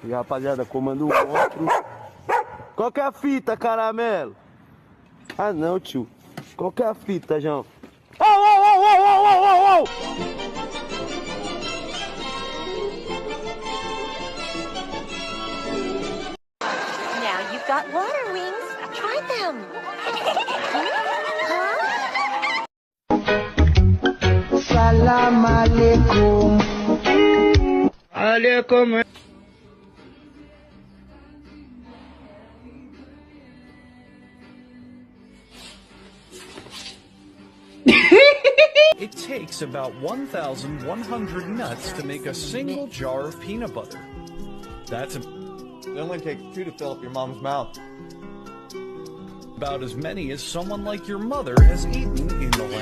E rapaziada, comando outro. Qual que é a fita, caramelo? Ah não, tio. Qual que é a fita, João? Oh, oh, oh, oh, oh, oh, oh, oh! Now you've got water wings. Try them. Huh? Salam alaikum. Alaikum. It takes about 1,100 nuts to make a single jar of peanut butter. That's It only takes 2 to fill up your mom's mouth. about as many as someone like your mother has eaten in the last